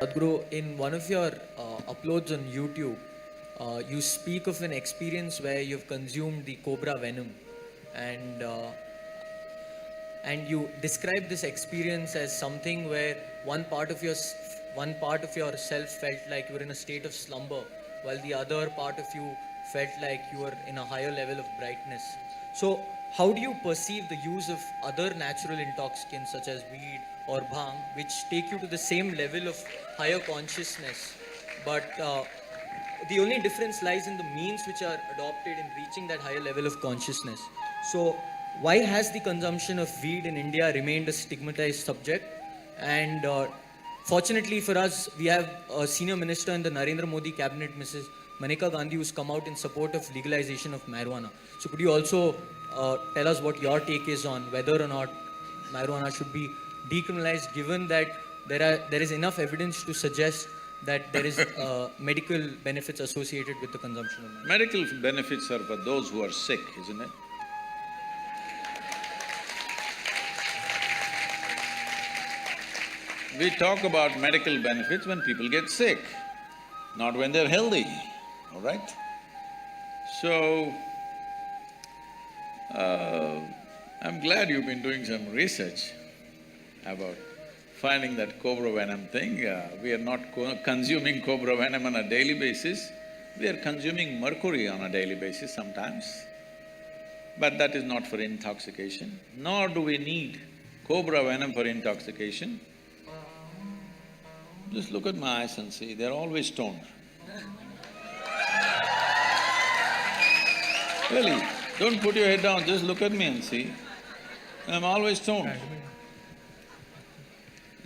Sadhguru, in one of your uploads on YouTube, you speak of an experience where you've consumed the cobra venom, and and you describe this experience as something where one part of yourself felt like you were in a state of slumber, while the other part of you felt like you were in a higher level of brightness. So, how do you perceive the use of other natural intoxicants such as weed or bhang, which take you to the same level of higher consciousness, but the only difference lies in the means which are adopted in reaching that higher level of consciousness? So, why has the consumption of weed in India remained a stigmatized subject? And fortunately for us, we have a senior minister in the Narendra Modi cabinet, Mrs. Maneka Gandhi, who's come out in support of legalization of marijuana. So, could you also tell us what your take is on whether or not marijuana should be decriminalized, given that there is enough evidence to suggest that there is medical benefits associated with the consumption of marijuana? Medical benefits are for those who are sick, isn't it? We talk about medical benefits when people get sick, not when they're healthy, all right? So, I'm glad you've been doing some research about finding that cobra venom thing. We are not consuming cobra venom on a daily basis, we are consuming mercury on a daily basis sometimes. But that is not for intoxication, nor do we need cobra venom for intoxication. Just look at my eyes and see, they're always stoned. Really, don't put your head down, just look at me and see. I'm always stoned.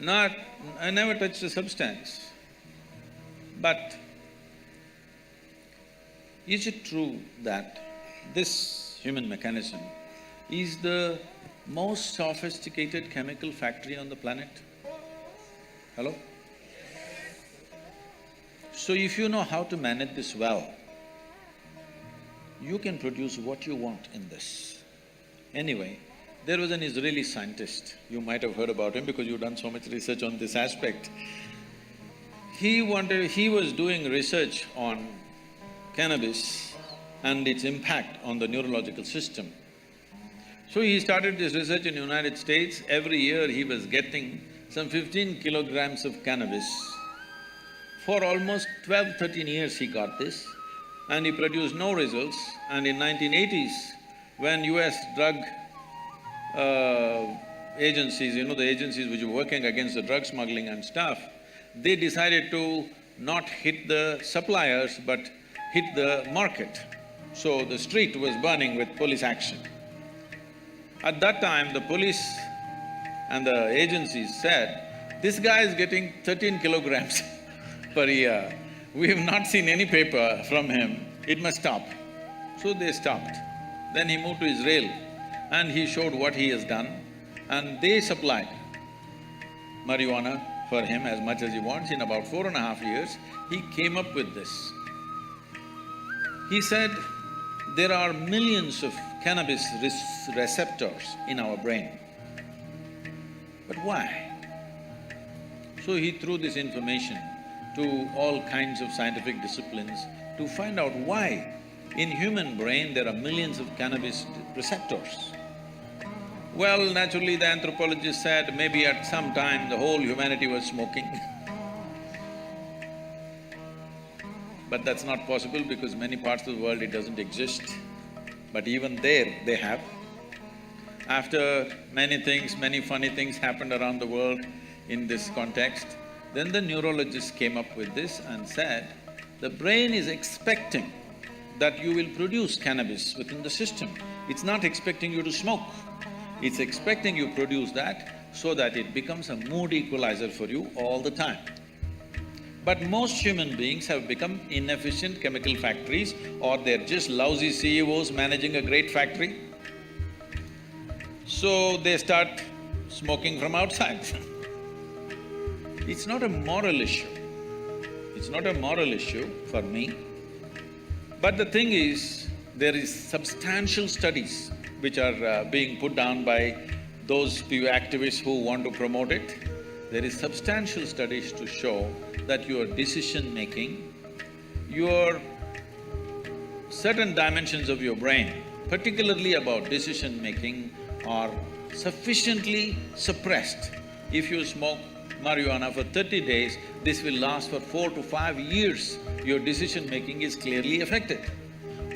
I never touched a substance. But is it true that this human mechanism is the most sophisticated chemical factory on the planet? Hello? So if you know how to manage this well, you can produce what you want in this. Anyway, there was an Israeli scientist, you might have heard about him because you've done so much research on this aspect. He was doing research on cannabis and its impact on the neurological system. So he started this research in the United States. Every year he was getting some 15 kilograms of cannabis. For almost 12–13 years he got this and he produced no results. And in 1980s, when US drug agencies, the agencies which were working against the drug smuggling and stuff, they decided to not hit the suppliers but hit the market. So the street was burning with police action. At that time, the police and the agencies said, this guy is getting 13 kilograms per year. We have not seen any paper from him, it must stop. So they stopped. Then he moved to Israel and he showed what he has done and they supplied marijuana for him as much as he wants. In about 4.5 years, he came up with this. He said, there are millions of cannabis receptors in our brain. But why? So he threw this information to all kinds of scientific disciplines to find out why in human brain there are millions of cannabis receptors. Well, naturally the anthropologist said maybe at some time the whole humanity was smoking. But that's not possible because many parts of the world it doesn't exist. But even there, they have. After many things, many funny things happened around the world in this context, then the neurologists came up with this and said, the brain is expecting that you will produce cannabis within the system. It's not expecting you to smoke. It's expecting you produce that so that it becomes a mood equalizer for you all the time. But most human beings have become inefficient chemical factories or they're just lousy CEOs managing a great factory. So they start smoking from outside. It's not a moral issue. It's not a moral issue for me. But the thing is, there is substantial studies which are being put down by those few activists who want to promote it. There is substantial studies to show that your decision-making, your certain dimensions of your brain, particularly about decision-making, are sufficiently suppressed. If you smoke marijuana for 30 days, this will last for 4 to 5 years. Your decision-making is clearly affected.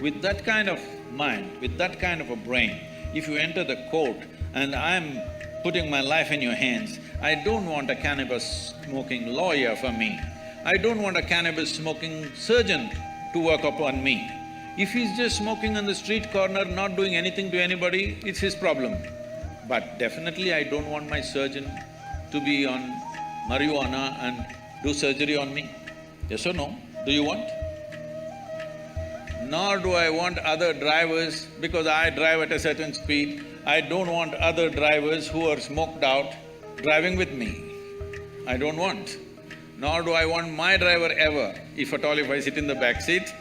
With that kind of mind, with that kind of a brain, if you enter the court and I'm putting my life in your hands, I don't want a cannabis-smoking lawyer for me. I don't want a cannabis-smoking surgeon to work upon me. If he's just smoking on the street corner, not doing anything to anybody, it's his problem. But definitely I don't want my surgeon to be on marijuana and do surgery on me. Yes or no? Do you want? Nor do I want other drivers, because I drive at a certain speed, I don't want other drivers who are smoked out driving with me. I don't want. Nor do I want my driver ever, if at all if I sit in the back seat,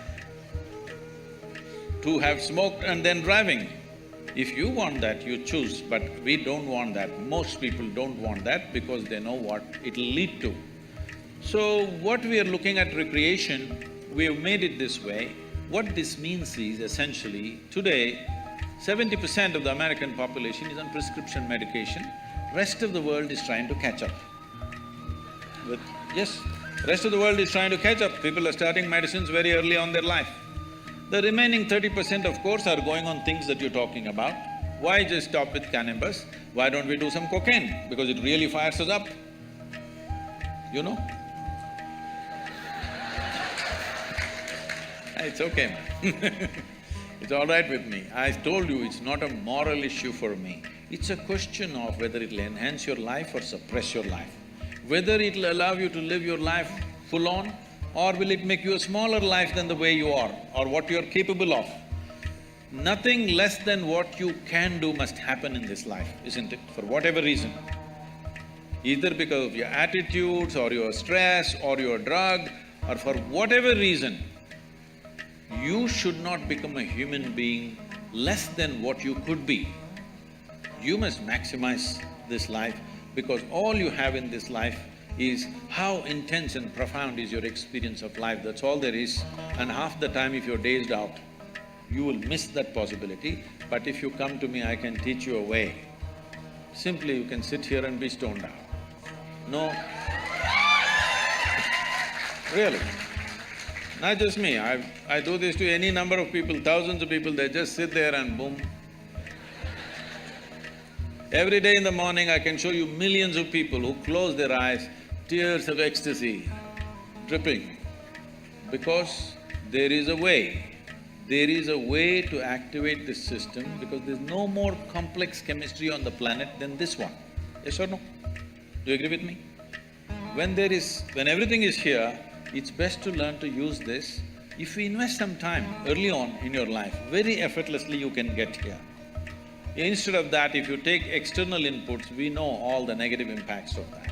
to have smoked and then driving. If you want that, you choose, but we don't want that. Most people don't want that because they know what it'll lead to. So, what we are looking at recreation, we have made it this way. What this means is essentially, today, 70% of the American population is on prescription medication, rest of the world is trying to catch up. Yes, rest of the world is trying to catch up. People are starting medicines very early on their life. The remaining 30%, of course, are going on things that you're talking about. Why just stop with cannabis? Why don't we do some cocaine? Because it really fires us up, you know? It's okay, man. It's all right with me. I told you, it's not a moral issue for me. It's a question of whether it'll enhance your life or suppress your life. Whether it'll allow you to live your life full on, or will it make you a smaller life than the way you are, or what you're capable of. Nothing less than what you can do must happen in this life, isn't it? For whatever reason. Either because of your attitudes, or your stress, or your drug, or for whatever reason, you should not become a human being less than what you could be. You must maximize this life, because all you have in this life is how intense and profound is your experience of life, that's all there is. And half the time if you're dazed out, you will miss that possibility. But if you come to me, I can teach you a way. Simply you can sit here and be stoned out. No, really. Not just me, I do this to any number of people, thousands of people, they just sit there and boom. Every day in the morning I can show you millions of people who close their eyes, tears of ecstasy dripping, because there is a way. There is a way to activate this system, because there's no more complex chemistry on the planet than this one. Yes or no? Do you agree with me? When everything is here, it's best to learn to use this. If you invest some time early on in your life, very effortlessly you can get here. Instead of that, if you take external inputs, we know all the negative impacts of that.